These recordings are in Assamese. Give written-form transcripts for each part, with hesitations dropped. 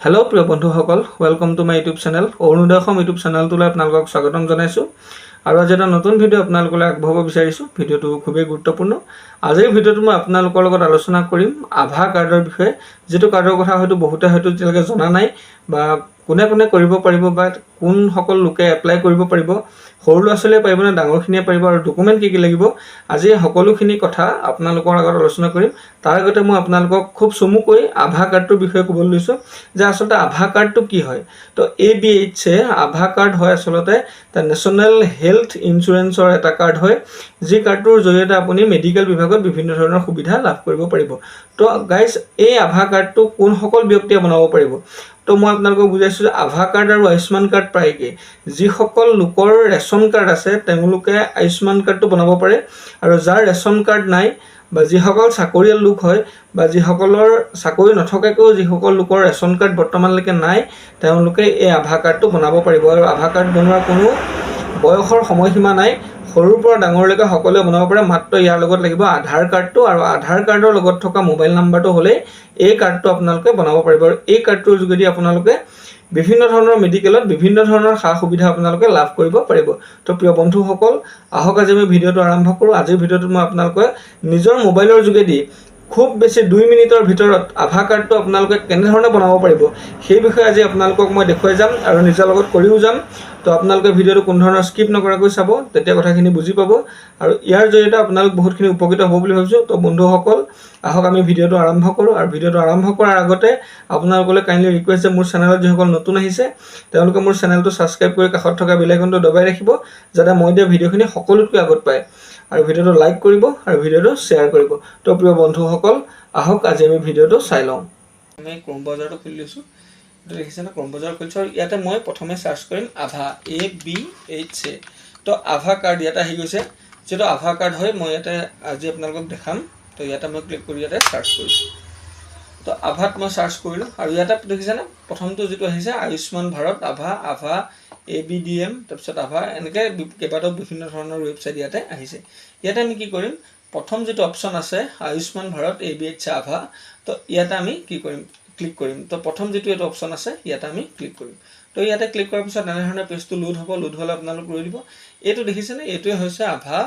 হেল্ল' প্ৰিয় বন্ধুসকল, welcome to my YouTube channel. Arunodoy Assam YouTube চেনেলটোলৈ আপোনালোকক স্বাগতম জনাইছোঁ। আৰু আজি এটা নতুন ভিডিঅ' আপোনালোকলৈ আগবঢ়াব বিচাৰিছোঁ। ভিডিঅ'টো খুবেই গুৰুত্বপূৰ্ণ। আজিৰ ভিডিঅ'টো মই আপোনালোকৰ লগত আলোচনা কৰিম আভা কাৰ্ডৰ বিষয়ে, যিটো কাৰ্ডৰ কথা বহুতে এতিয়ালৈকে জনা নাই, বা কোনে কোনে কৰিব পাৰিব, বা কোনসকল লোকে এপ্লাই কৰিব পাৰিব, সৰু ল'ৰা ছোৱালীয়ে পাৰিব নে ডাঙৰখিনিয়ে পাৰিব, আৰু ডকুমেণ্ট কি কি লাগিব, আজি সকলোখিনি কথা আপোনালোকৰ আগত আলোচনা কৰিম। তাৰ আগতে মই আপোনালোকক খুব চমুকৈ আভা কাৰ্ডটোৰ বিষয়ে ক'বলৈ লৈছোঁ যে আচলতে আভা কাৰ্ডটো কি হয়। তো ABHA আভা কাৰ্ড হয় আচলতে নেশ্যনেল হেল্থ ইঞ্চুৰেঞ্চৰ এটা কাৰ্ড হয়, যি কাৰ্ডটোৰ জৰিয়তে আপুনি মেডিকেল বিভাগত বিভিন্ন ধৰণৰ সুবিধা লাভ কৰিব পাৰিব। তো গাইজ, এই আভা কাৰ্ডটো কোনসকল ব্যক্তিয়ে বনাব পাৰিব? তো মই আপোনালোকক বুজাইছোঁ যে আভা কাৰ্ড আৰু আয়ুষ্মান কাৰ্ড প্ৰায় একেই। যিসকল লোকৰ ৰেচন কাৰ্ড আছে তেওঁলোকে আয়ুষ্মান কাৰ্ডটো বনাব পাৰে, আৰু যাৰ ৰেচন কাৰ্ড নাই, বা যিসকল চাকৰিয়াল লোক হয়, বা যিসকলৰ চাকৰি নথকাকৈও যিসকল লোকৰ ৰেচন কাৰ্ড বৰ্তমানলৈকে নাই, তেওঁলোকে এই আভা কাৰ্ডটো বনাব পাৰিব। আৰু আভা কাৰ্ড বনোৱাৰ কোনো বয়সৰ সময়সীমা নাই, সৰুৰ পৰা ডাঙৰলৈকে সকলোৱে বনাব পাৰে। মাত্ৰ ইয়াৰ লগত লাগিব আধাৰ কাৰ্ডটো, আৰু আধাৰ কাৰ্ডৰ লগত থকা মোবাইল নাম্বাৰটো হ'লেই এই কাৰ্ডটো আপোনালোকে বনাব পাৰিব। আৰু এই কাৰ্ডটোৰ যোগেদি আপোনালোকে বিভিন্ন ধৰণৰ মেডিকেলত বিভিন্ন ধৰণৰ সা সুবিধা আপোনালোকে লাভ কৰিব পাৰিব। তো প্ৰিয় বন্ধুসকল, আহক আজি আমি ভিডিঅ'টো আৰম্ভ কৰোঁ। আজিৰ ভিডিঅ'টোত মই আপোনালোকে নিজৰ মোবাইলৰ যোগেদি খুব বেছি 2 মিনিটৰ ভিতৰত আভা কাৰ্ডটো আপোনালোকে কেনেধৰণে বনাব পাৰিব, সেই বিষয়ে আজি আপোনালোকক মই দেখুৱাই যাম আৰু নিজৰ লগত কৰিও যাম। তো আপোনালোকে ভিডিঅ'টো কোনো ধৰণৰ স্কিপ নকৰাকৈ চাব, তেতিয়া কথাখিনি বুজি পাব, আৰু ইয়াৰ জৰিয়তে আপোনালোক বহুতখিনি উপকৃত হ'ব বুলি ভাবিছোঁ। তো বন্ধুসকল, আহক আমি ভিডিঅ'টো আৰম্ভ কৰোঁ। আৰু ভিডিঅ'টো আৰম্ভ কৰাৰ আগতে আপোনালোকলৈ কাইণ্ডলি ৰিকুৱেষ্ট যে মোৰ চেনেলত যিসকল নতুন আহিছে তেওঁলোকে মোৰ চেনেলটো ছাবস্ক্ৰাইব কৰি কাষত থকা বেল আইকনটো দবাই ৰাখিব, যাতে মই দিয়া ভিডিঅ'খিনি সকলোতকৈ আগত পায়। আৰু ভিডিঅ'টো লাইক কৰিব আৰু ভিডিঅ'টো শ্বেয়াৰ কৰিব। তো প্ৰিয় বন্ধুসকল, আহক আজি আমি ভিডিঅ'টো চাই লওঁ। আমি ক্ৰম ব্ৰাউজাৰটো খুলি লৈছোঁ। এইটো দেখিছেনে, ক্ৰম ব্ৰাউজাৰ খুলিছোঁ। আৰু ইয়াতে মই প্ৰথমে চাৰ্চ কৰিম আভা, ABHA। তো আভা কাৰ্ড ইয়াতে আহি গৈছে, যিটো আভা কাৰ্ড হয় মই ইয়াতে আজি আপোনালোকক দেখাম। তো ইয়াতে মই ক্লিক কৰি ইয়াতে চাৰ্চ কৰিছোঁ। তো আভাত মই চাৰ্চ কৰিলোঁ, আৰু ইয়াতে দেখিছেনে প্ৰথমটো যিটো আহিছে আয়ুষ্মান ভাৰত আভা, আভা ABDM, তাৰপিছত আভা, এনেকৈ কেইবাটাও বিভিন্ন ধৰণৰ ৱেবছাইট ইয়াতে আহিছে। ইয়াতে আমি কি কৰিম, প্ৰথম যিটো অপশ্যন আছে আয়ুষ্মান ভাৰত ABHA আভা, তো ইয়াতে আমি কি কৰিম, ক্লিক কৰিম। তো প্ৰথম যিটো এইটো অপশ্যন আছে ইয়াতে আমি ক্লিক কৰিম। তো ইয়াতে ক্লিক কৰাৰ পিছত এনেধৰণে পেজটো লোড হ'ব। লোড হ'লে আপোনালোক ৰৈ দিব। এইটো দেখিছেনে, এইটোৱে হৈছে আভা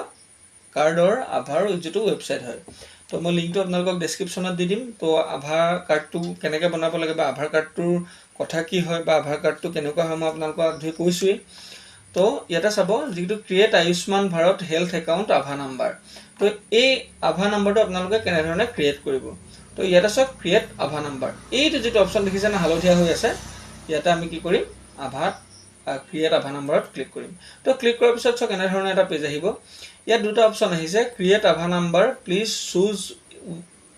কাৰ্ডৰ, আভাৰ যিটো ৱেবছাইট হয়। তো মই লিংকটো আপোনালোকক ডেছক্ৰিপশ্যনত দি দিম। তো আধাৰ কাৰ্ডটো কেনেকৈ বনাব লাগে, বা আধাৰ কাৰ্ডটোৰ কথা কি হয়, বা আধাৰ কাৰ্ডটো কেনেকুৱা হয়, মই আপোনালোকক ধৰি কৈছোঁৱেই। তো ইয়াতে চাব, যিটো create Ayushman Bharat health account আভা নাম্বাৰ। তো এই আভা নাম্বাৰটো আপোনালোকে কেনেধৰণে ক্ৰিয়েট কৰিব। তো ইয়াতে চাওক ক্ৰিয়েট আভা নাম্বাৰ, এইটো যিটো অপশ্যন দেখিছেনে হালধীয়া হৈ আছে, ইয়াতে আমি কি কৰিম, আভাত ক্ৰিয়েট আভা নাম্বাৰত ক্লিক কৰিম। তো ক্লিক কৰাৰ পিছত চাওক এনেধৰণে এটা পেজ আহিব। ইয়াত দুটা অপশ্যন আহিছে, ক্ৰিয়েট আভা number, please choose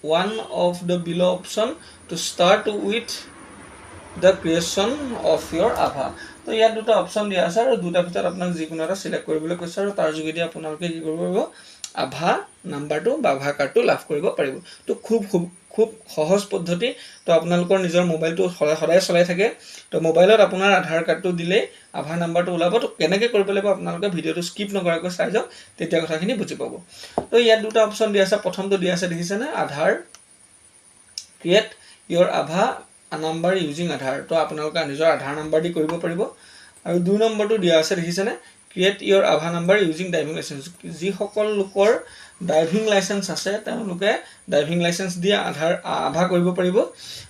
one of the below' option to start with the creation of your আভা। তো ইয়াত দুটা অপশ্যন দিয়া আছে, আৰু দুটাৰ ভিতৰত আপোনাক যিকোনো এটা চিলেক্ট কৰিবলৈ কৈছে, আৰু তাৰ যোগেদি আপোনালোকে কি কৰিব পাৰিব, আভা নাম্বাৰটো বা আভা কাৰ্ডটো লাভ কৰিব পাৰিব। তো খুব সহজ পদ্ধতি। তো আপোনালোকৰ নিজৰ মোবাইলটো সদায় চলাই থাকে, তো মোবাইলত আপোনাৰ আধাৰ কাৰ্ডটো দিলেই আভা নাম্বাৰটো ওলাব। তো কেনেকৈ কৰিব লাগিব আপোনালোকে ভিডিঅ'টো স্কিপ নকৰাকৈ চাই যাওক, তেতিয়া কথাখিনি বুজি পাব। তো ইয়াত দুটা অপশ্যন দিয়া আছে। প্ৰথমটো দিয়া আছে দেখিছেনে, আধাৰ, ক্ৰিয়েট ইয়ৰ আভা নাম্বাৰ ইউজিং আধাৰ। তো আপোনালোকে নিজৰ আধাৰ নাম্বাৰ দি কৰিব পাৰিব। আৰু 2 নম্বৰটো দিয়া আছে দেখিছেনে, ক্ৰিয়েট ইয়ৰ আভা নাম্বাৰ ইউজিং ড্ৰাইভিং লাইচেঞ্চ। যিসকল লোকৰ ড্ৰাইভিং লাইচেঞ্চ আছে তেওঁলোকে ড্ৰাইভিং লাইচেঞ্চ দিয়ে আভা কৰিব পাৰিব,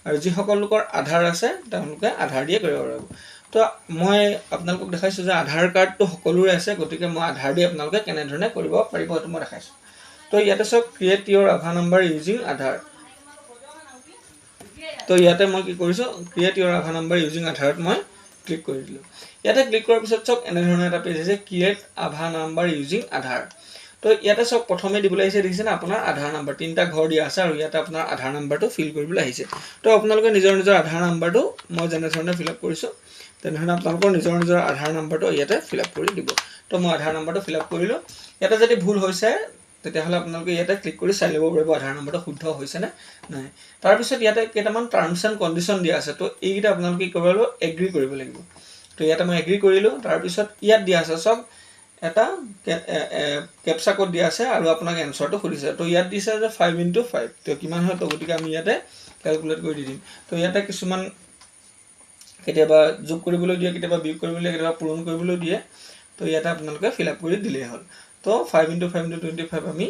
আৰু যিসকল লোকৰ আধাৰ আছে তেওঁলোকে আধাৰ দিয়ে কৰিব পাৰিব। তো মই আপোনালোকক দেখাইছোঁ যে আধাৰ কাৰ্ডটো সকলোৰে আছে, গতিকে মই আধাৰ দি আপোনালোকে কেনেধৰণে কৰিব পাৰিব সেইটো মই দেখাইছোঁ। তো ইয়াতে চাওক ক্ৰিয়েট ইয়ৰ আভা নাম্বাৰ ইউজিং আধাৰ। তো ইয়াতে মই কি কৰিছোঁ, ক্ৰিয়েট ইয়ৰ আভা নাম্বাৰ ইউজিং আধাৰত মই ক্লিক কৰি দিলোঁ। ইয়াতে ক্লিক কৰাৰ পিছত চাওক এনেধৰণৰ এটা পেজ আহিছে, ক্ৰিয়েট আভা নাম্বাৰ ইউজিং আধাৰ। তো ইয়াতে চাওক প্ৰথমে দিবলৈ আহিছে দেখিছেনে আপোনাৰ আধাৰ নাম্বাৰ, 3টা ঘৰ দিয়া আছে, আৰু ইয়াতে আপোনাৰ আধাৰ নাম্বাৰটো ফিল কৰিবলৈ আহিছে। তো আপোনালোকে নিজৰ আধাৰ নাম্বাৰটো মই যেনেধৰণে ফিল আপ কৰিছোঁ তেনেধৰণে আপোনালোকৰ নিজৰ আধাৰ নাম্বাৰটো ইয়াতে ফিল আপ কৰি দিব। তো মই আধাৰ নাম্বাৰটো ফিল আপ কৰিলোঁ। ইয়াতে যদি ভুল হৈছে তেতিয়াহ'লে আপোনালোকে ইয়াতে ক্লিক কৰি চাই ল'ব পাৰিব আধাৰ নাম্বাৰটো শুদ্ধ হৈছেনে নাই। তাৰপিছত ইয়াতে কেইটামান টাৰ্মছ এণ্ড কণ্ডিশ্যন দিয়া আছে। তো এইকেইটা আপোনালোকে কি কৰিব লাগিব, এগ্ৰী কৰিব লাগিব। তো ইয়াতে মই এগ্ৰী কৰিলোঁ। তাৰপিছত ইয়াত দিয়া আছে চাওক এটা কেপচা কোড দিয়া আছে, আৰু আপোনাক এনচাৰটো সুধিছে। তো ইয়াত দিছে যে 5 × 5, তো কিমান হয়, তো গতিকে আমি ইয়াতে কেলকুলেট কৰি দি দিম। তো ইয়াতে কিছুমান কেতিয়াবা যোগ কৰিবলৈ দিয়ে, কেতিয়াবা বিয়োগ কৰিবলৈ দিয়ে, কেতিয়াবা পূৰণ কৰিবলৈ দিয়ে। তো ইয়াতে আপোনালোকে ফিল আপ কৰি দিলেই হ'ল। তো 5 × 5 × 25 আমি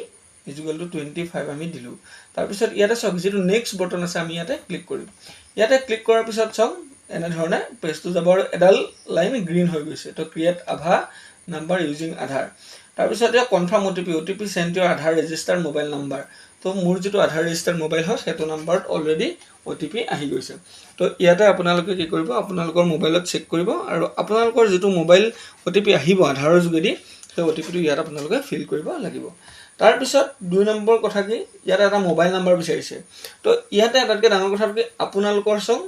ইজুৱেল টু 25 আমি দিলোঁ। তাৰপিছত ইয়াতে চাওক যিটো নেক্সট বটন আছে আমি ইয়াতে ক্লিক কৰিম। ইয়াতে ক্লিক কৰাৰ পিছত চাওক এনেধৰণে পেজটো যাব আৰু এডাল লাইন গ্ৰীণ হৈ গৈছে। তো ক্ৰিয়েট আভা নাম্বাৰ ইউজিং আধাৰ। তাৰপিছত ইয়াত কনফাৰ্ম OTP চেণ্ড ইউৰ আধাৰ ৰেজিষ্টাৰ মোবাইল নাম্বাৰ। তো মোৰ যিটো আধাৰ ৰেজিষ্টাৰ মোবাইল হয় সেইটো নাম্বাৰত অলৰেডি OTP আহি গৈছে। তো ইয়াতে আপোনালোকে কি কৰিব, আপোনালোকৰ মোবাইলত চেক কৰিব আৰু আপোনালোকৰ যিটো মোবাইল OTP আহিব আধাৰৰ যোগেদি সেই OTPটো ইয়াত আপোনালোকে ফিল কৰিব লাগিব। তাৰপিছত 2 নম্বৰ কথা কি, ইয়াতে এটা মোবাইল নাম্বাৰ বিচাৰিছে। তো ইয়াতে আটাইতকৈ ডাঙৰ কথাটো কি, আপোনালোকৰ চাওক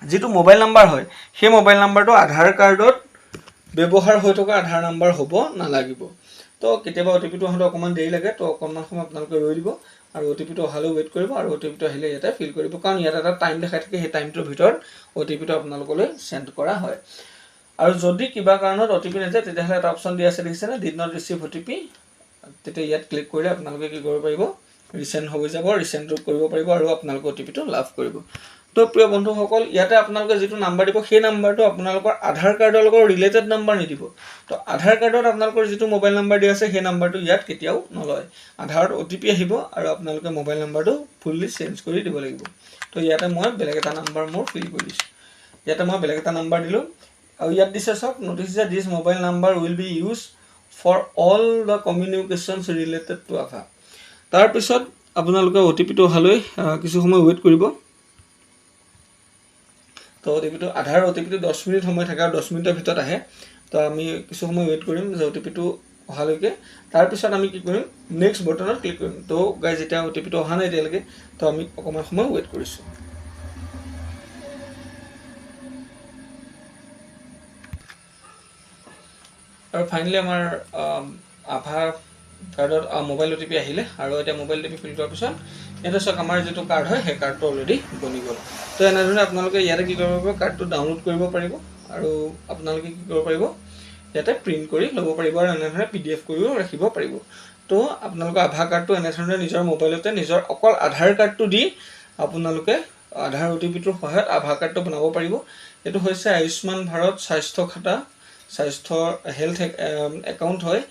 যিটো মোবাইল নাম্বাৰ হয় সেই মোবাইল নাম্বাৰটো আধাৰ কাৰ্ডত ব্যৱহাৰ হৈ থকা আধাৰ নাম্বাৰ হ'ব নালাগিব। তো কেতিয়াবা OTPটো আহোঁতে অকণমান দেৰি লাগে, তো অকণমান সময় আপোনালোকে ৰৈ দিব আৰু OTPটো অহালৈ ৱেইট কৰিব আৰু OTPটো আহিলে ইয়াতে ফিল কৰিব, কাৰণ ইয়াত এটা টাইম দেখাই থাকে, সেই টাইমটোৰ ভিতৰত OTPটো আপোনালোকলৈ চেণ্ড কৰা হয়। আৰু যদি কিবা কাৰণত OTP নাযায় তেতিয়াহ'লে এটা অপশ্যন দিয়া আছে দেখিছেনে, ডিড নট ৰিচিভ OTP। তেতিয়া ইয়াত ক্লিক কৰিলে আপোনালোকে কি কৰিব পাৰিব, ৰিচেণ্ড হৈ যাব, ৰিচেণ্ড কৰিব পাৰিব আৰু আপোনালোকে OTPটো লাভ কৰিব। তো প্ৰিয় বন্ধুসকল, ইয়াতে আপোনালোকে যিটো নাম্বাৰ দিব সেই নাম্বাৰটো আপোনালোকৰ আধাৰ কাৰ্ডৰ লগত ৰিলেটেড নাম্বাৰ নিদিব। তো আধাৰ কাৰ্ডত আপোনালোকৰ যিটো মোবাইল নাম্বাৰ দিয়া আছে সেই নাম্বাৰটো ইয়াত কেতিয়াও নলয়। আধাৰত OTP আহিব আৰু আপোনালোকে মোবাইল নাম্বাৰটো ফুল্লি চেঞ্জ কৰি দিব লাগিব। তো ইয়াতে মই বেলেগ এটা নাম্বাৰ মোৰ ফিল কৰি দিছোঁ। ইয়াতে মই বেলেগ এটা নাম্বাৰ দিলোঁ আৰু ইয়াত দিছে চাওক, নটিছ যে this mobile number will be use for all the communications related to আভা। তাৰপিছত আপোনালোকে OTPটো অহালৈ কিছু সময় ৱেইট কৰিব। তো OTPটো আধাৰ OTPটো 10 মিনিট সময় থাকে আৰু 10 মিনিটৰ ভিতৰত আহে। তো আমি কিছু সময় ৱেইট কৰিম যে OTPটো অহালৈকে। তাৰপিছত আমি কি কৰিম, নেক্সট বটনত ক্লিক কৰিম। তো গাইজ যেতিয়া OTPটো অহা নাই এতিয়ালৈকে, তো আমি অকণমান সময় ৱেইট কৰিছোঁ। আৰু ফাইনেলি আমাৰ আভা কাৰ্ডত মোবাইল OTP আহিলে আৰু এতিয়া মোবাইল OTP ফিল কৰাৰ পিছত ইয়াতে চাওক আমাৰ যিটো কাৰ্ড হয় সেই কাৰ্ডটো অলৰেডি বনি গ'ল। তো এনেধৰণে আপোনালোকে ইয়াতে কি কৰিব পাৰিব, কাৰ্ডটো ডাউনলোড কৰিব পাৰিব আৰু আপোনালোকে কি কৰিব পাৰিব, ইয়াতে প্ৰিণ্ট কৰি ল'ব পাৰিব আৰু এনেধৰণে PDF কৰিও ৰাখিব পাৰিব। তো আপোনালোকৰ আভা কাৰ্ডটো এনেধৰণে নিজৰ মোবাইলতে নিজৰ অকল আধাৰ কাৰ্ডটো দি আপোনালোকে আধাৰ OTPটোৰ সহায়ত আভা কাৰ্ডটো বনাব পাৰিব। এইটো হৈছে আয়ুষ্মান ভাৰত স্বাস্থ্য খাতা, স্বাস্থ্য হেল্থ একাউণ্ট হয়।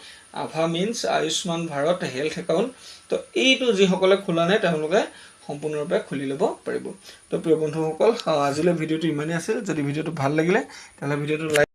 আভা means Ayushman Bharat health account. তো এইটো যিসকলে খোলা নাই তেওঁলোকে সম্পূৰ্ণৰূপে খুলি ল'ব পাৰিব। তো প্ৰিয় বন্ধুসকল, আজিলৈ ভিডিঅ'টো ইমানেই আছিল। যদি ভিডিঅ'টো ভাল লাগিলে তেতিয়াহ'লে ভিডিঅ'টো লাইক